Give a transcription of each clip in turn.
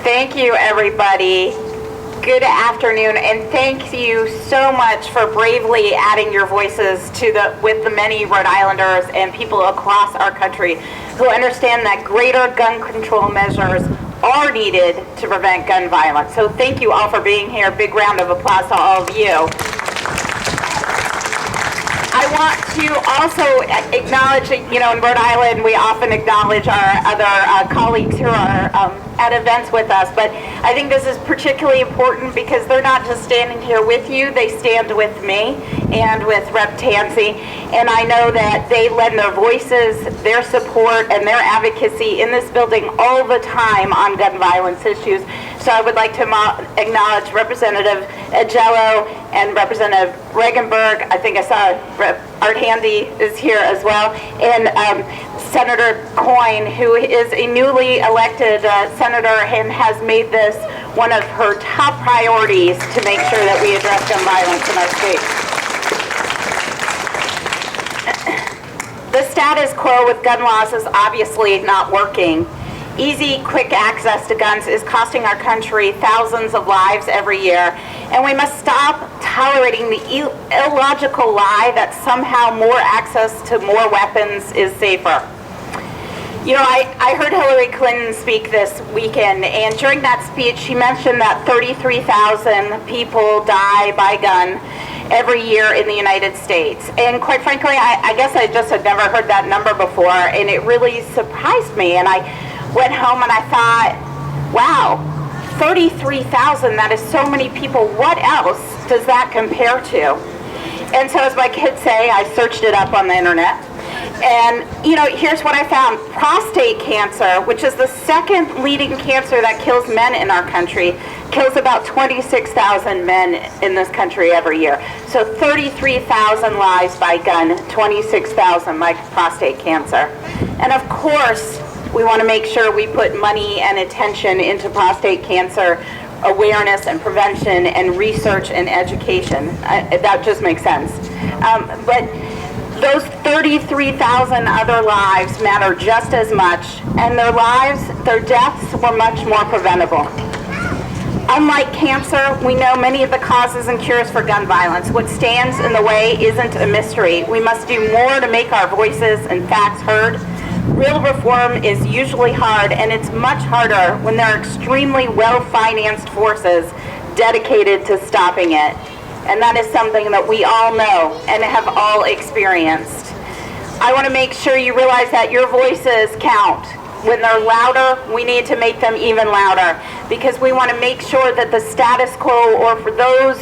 Thank you, everybody. Good afternoon, and thank you so much for bravely adding your voices with the many Rhode Islanders and people across our country who understand that greater gun control measures are needed to prevent gun violence. So thank you all for being here. Big round of applause to all of you. I want to also acknowledge, in Rhode Island, we often acknowledge our other colleagues who are at events with us, but I think this is particularly important because they're not just standing here with you, they stand with me and with Rep. Tansey, and I know that they lend their voices, their support, and their advocacy in this building all the time on gun violence issues. So I would like to acknowledge Representative Agello and Representative Regenberg. I think I saw Art Handy is here as well, and Senator Coyne, who is a newly elected senator and has made this one of her top priorities to make sure that we address gun violence in our state. The status quo with gun laws is obviously not working. Easy, quick access to guns is costing our country thousands of lives every year, and we must stop tolerating the illogical lie that somehow more access to more weapons is safer. I heard Hillary Clinton speak this weekend, and during that speech, she mentioned that 33,000 people die by gun every year in the United States. And quite frankly, I guess I just had never heard that number before, and it really surprised me. And I went home and I thought, wow, 33,000, that is so many people. What else does that compare to? And so as my kids say, I searched it up on the internet. And, here's what I found. Prostate cancer, which is the second leading cancer that kills men in our country, kills about 26,000 men in this country every year. So 33,000 lives by gun, 26,000 by prostate cancer. And of course, we want to make sure we put money and attention into prostate cancer awareness and prevention and research and education. That just makes sense. But those 33,000 other lives matter just as much, and their deaths were much more preventable. Unlike cancer, we know many of the causes and cures for gun violence. What stands in the way isn't a mystery. We must do more to make our voices and facts heard. Real reform is usually hard, and it's much harder when there are extremely well-financed forces dedicated to stopping it. And that is something that we all know and have all experienced. I want to make sure you realize that your voices count. When they're louder, we need to make them even louder, because we want to make sure that the status quo, or for those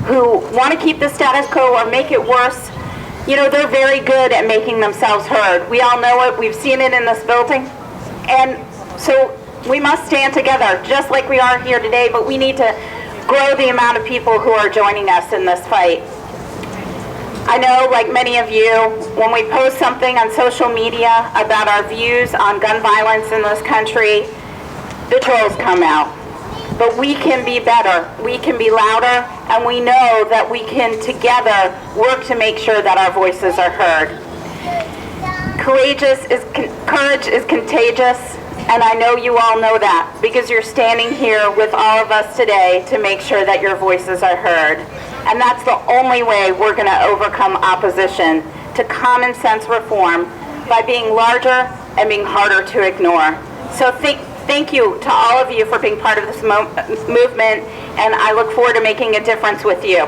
who want to keep the status quo or make it worse, they're very good at making themselves heard. We all know it. We've seen it in this building. And so we must stand together, just like we are here today, but we need to grow the amount of people who are joining us in this fight. I know, like many of you, when we post something on social media about our views on gun violence in this country, the trolls come out. But we can be better, we can be louder, and we know that we can together work to make sure that our voices are heard. Courage is contagious, and I know you all know that, because you're standing here with all of us today to make sure that your voices are heard. And that's the only way we're going to overcome opposition to common sense reform, by being larger and being harder to ignore. So thank you to all of you for being part of this movement, and I look forward to making a difference with you.